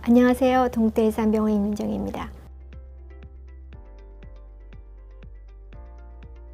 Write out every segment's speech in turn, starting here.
안녕하세요. 동태해산병원 임윤정입니다.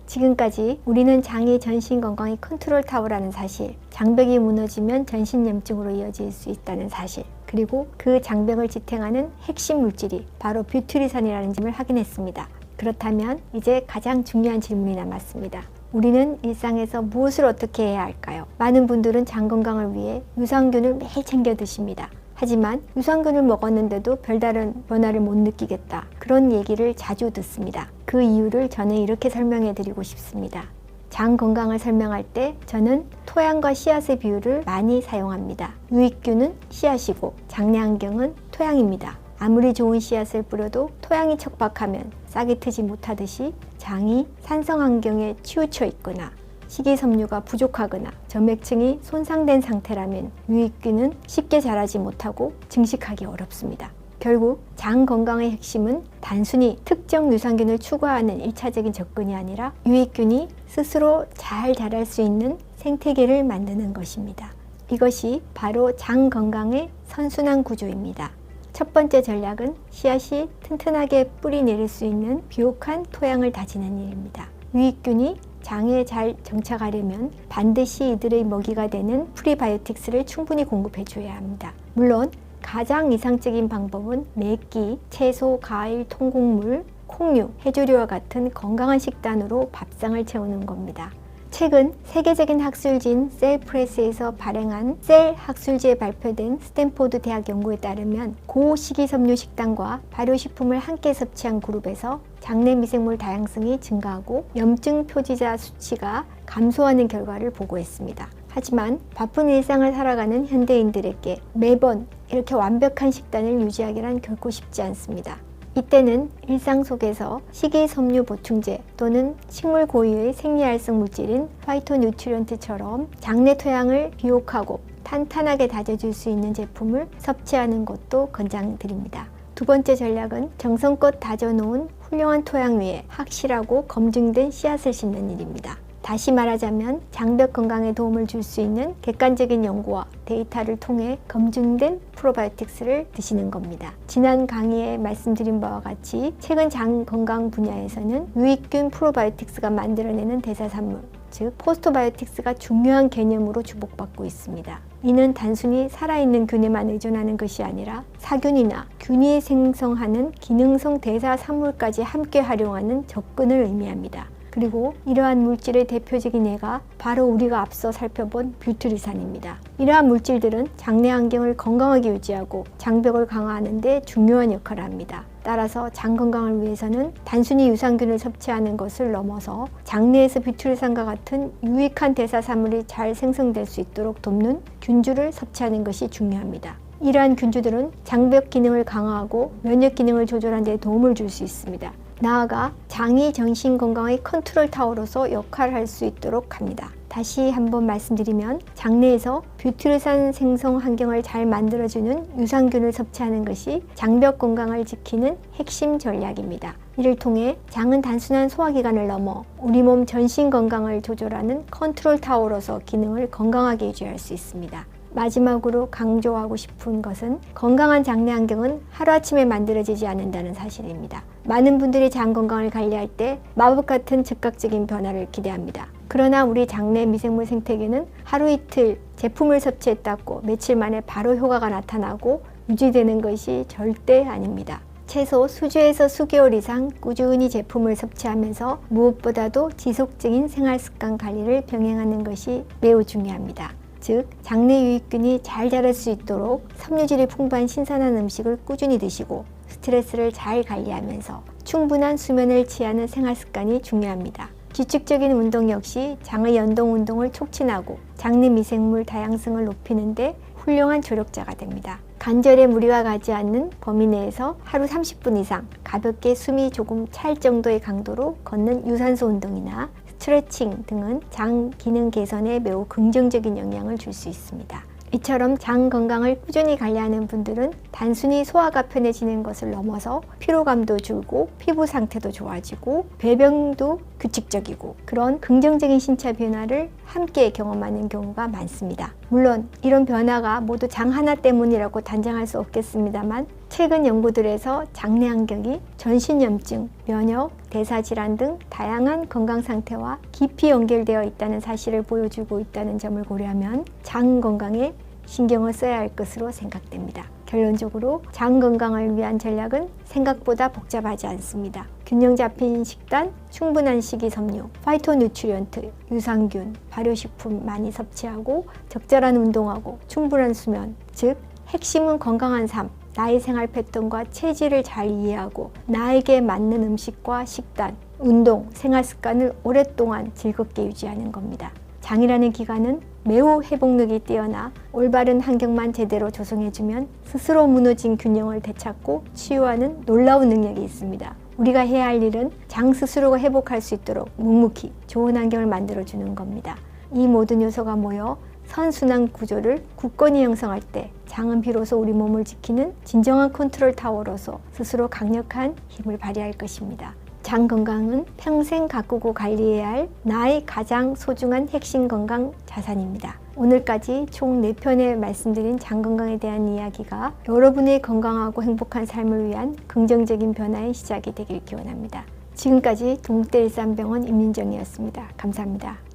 지금까지 우리는 장이 전신 건강의 컨트롤 타워라는 사실, 장벽이 무너지면 전신염증으로 이어질 수 있다는 사실, 그리고 그 장벽을 지탱하는 핵심 물질이 바로 뷰트리산이라는 점을 확인했습니다. 그렇다면 이제 가장 중요한 질문이 남았습니다. 우리는 일상에서 무엇을 어떻게 해야 할까요? 많은 분들은 장 건강을 위해 유산균을 매일 챙겨 드십니다. 하지만 유산균을 먹었는데도 별다른 변화를 못 느끼겠다, 그런 얘기를 자주 듣습니다. 그 이유를 저는 이렇게 설명해 드리고 싶습니다. 장 건강을 설명할 때 저는 토양과 씨앗의 비율을 많이 사용합니다. 유익균은 씨앗이고 장내환경은 토양입니다. 아무리 좋은 씨앗을 뿌려도 토양이 척박하면 싹이 트지 못하듯이 장이 산성 환경에 치우쳐 있거나 식이섬유가 부족하거나 점액층이 손상된 상태라면 유익균은 쉽게 자라지 못하고 증식하기 어렵습니다. 결국 장 건강의 핵심은 단순히 특정 유산균을 추구하는 1차적인 접근이 아니라 유익균이 스스로 잘 자랄 수 있는 생태계를 만드는 것입니다. 이것이 바로 장 건강의 선순환 구조입니다. 첫 번째 전략은 씨앗이 튼튼하게 뿌리 내릴 수 있는 비옥한 토양을 다지는 일입니다. 유익균이 장에 잘 정착하려면 반드시 이들의 먹이가 되는 프리바이오틱스를 충분히 공급해 줘야 합니다. 물론 가장 이상적인 방법은 매끼, 채소, 과일, 통곡물, 콩류, 해조류와 같은 건강한 식단으로 밥상을 채우는 겁니다. 최근 세계적인 학술지인 셀프레스에서 발행한 셀 학술지에 발표된 스탠포드 대학 연구에 따르면 고식이섬유 식단과 발효식품을 함께 섭취한 그룹에서 장내 미생물 다양성이 증가하고 염증 표지자 수치가 감소하는 결과를 보고했습니다. 하지만 바쁜 일상을 살아가는 현대인들에게 매번 이렇게 완벽한 식단을 유지하기란 결코 쉽지 않습니다. 이때는 일상 속에서 식이섬유 보충제 또는 식물 고유의 생리활성 물질인 파이토뉴트리언트처럼 장내 토양을 비옥하고 탄탄하게 다져줄 수 있는 제품을 섭취하는 것도 권장드립니다. 두 번째 전략은 정성껏 다져놓은 훌륭한 토양 위에 확실하고 검증된 씨앗을 심는 일입니다. 다시 말하자면 장벽 건강에 도움을 줄 수 있는 객관적인 연구와 데이터를 통해 검증된 프로바이오틱스를 드시는 겁니다. 지난 강의에 말씀드린 바와 같이 최근 장 건강 분야에서는 유익균 프로바이오틱스가 만들어내는 대사산물, 즉 포스트바이오틱스가 중요한 개념으로 주목받고 있습니다. 이는 단순히 살아있는 균에만 의존하는 것이 아니라 사균이나 균이 생성하는 기능성 대사산물까지 함께 활용하는 접근을 의미합니다. 그리고 이러한 물질의 대표적인 예가 바로 우리가 앞서 살펴본 뷰트리산입니다. 이러한 물질들은 장내 환경을 건강하게 유지하고 장벽을 강화하는 데 중요한 역할을 합니다. 따라서 장 건강을 위해서는 단순히 유산균을 섭취하는 것을 넘어서 장내에서 뷰트리산과 같은 유익한 대사산물이 잘 생성될 수 있도록 돕는 균주를 섭취하는 것이 중요합니다. 이러한 균주들은 장벽 기능을 강화하고 면역 기능을 조절하는 데 도움을 줄 수 있습니다. 나아가 장이 전신 건강의 컨트롤 타워로서 역할을 할 수 있도록 합니다. 다시 한번 말씀드리면 장내에서 뷰트리산 생성 환경을 잘 만들어주는 유산균을 섭취하는 것이 장벽 건강을 지키는 핵심 전략입니다. 이를 통해 장은 단순한 소화기관을 넘어 우리 몸 전신 건강을 조절하는 컨트롤 타워로서 기능을 건강하게 유지할 수 있습니다. 마지막으로 강조하고 싶은 것은 건강한 장내 환경은 하루아침에 만들어지지 않는다는 사실입니다. 많은 분들이 장 건강을 관리할 때 마법 같은 즉각적인 변화를 기대합니다. 그러나 우리 장내 미생물 생태계는 하루 이틀 제품을 섭취했다고 며칠 만에 바로 효과가 나타나고 유지되는 것이 절대 아닙니다. 최소 수주에서 수개월 이상 꾸준히 제품을 섭취하면서 무엇보다도 지속적인 생활습관 관리를 병행하는 것이 매우 중요합니다. 즉 장내 유익균이 잘 자랄 수 있도록 섬유질이 풍부한 신선한 음식을 꾸준히 드시고 스트레스를 잘 관리하면서 충분한 수면을 취하는 생활 습관이 중요합니다. 규칙적인 운동 역시 장의 연동 운동을 촉진하고 장내 미생물 다양성을 높이는 데 훌륭한 조력자가 됩니다. 관절에 무리가 가지 않는 범위 내에서 하루 30분 이상 가볍게 숨이 조금 찰 정도의 강도로 걷는 유산소 운동이나 스트레칭 등은 장 기능 개선에 매우 긍정적인 영향을 줄 수 있습니다. 이처럼 장 건강을 꾸준히 관리하는 분들은 단순히 소화가 편해지는 것을 넘어서 피로감도 줄고 피부 상태도 좋아지고 배변도 규칙적이고 그런 긍정적인 신체 변화를 함께 경험하는 경우가 많습니다. 물론 이런 변화가 모두 장 하나 때문이라고 단정할 수 없겠습니다만 최근 연구들에서 장내 환경이 전신염증, 면역, 대사질환 등 다양한 건강 상태와 깊이 연결되어 있다는 사실을 보여주고 있다는 점을 고려하면 장 건강에 신경을 써야 할 것으로 생각됩니다. 결론적으로 장 건강을 위한 전략은 생각보다 복잡하지 않습니다. 균형 잡힌 식단, 충분한 식이섬유, 파이토뉴트리언트, 유산균, 발효식품 많이 섭취하고 적절한 운동하고 충분한 수면, 즉 핵심은 건강한 삶, 나의 생활 패턴과 체질을 잘 이해하고 나에게 맞는 음식과 식단, 운동, 생활 습관을 오랫동안 즐겁게 유지하는 겁니다. 장이라는 기관은 매우 회복력이 뛰어나 올바른 환경만 제대로 조성해주면 스스로 무너진 균형을 되찾고 치유하는 놀라운 능력이 있습니다. 우리가 해야 할 일은 장 스스로가 회복할 수 있도록 묵묵히 좋은 환경을 만들어주는 겁니다. 이 모든 요소가 모여 선순환 구조를 굳건히 형성할 때 장은 비로소 우리 몸을 지키는 진정한 컨트롤 타워로서 스스로 강력한 힘을 발휘할 것입니다. 장 건강은 평생 가꾸고 관리해야 할 나의 가장 소중한 핵심 건강 자산입니다. 오늘까지 총 4편에 말씀드린 장 건강에 대한 이야기가 여러분의 건강하고 행복한 삶을 위한 긍정적인 변화의 시작이 되길 기원합니다. 지금까지 동국대일산병원 임민정이었습니다. 감사합니다.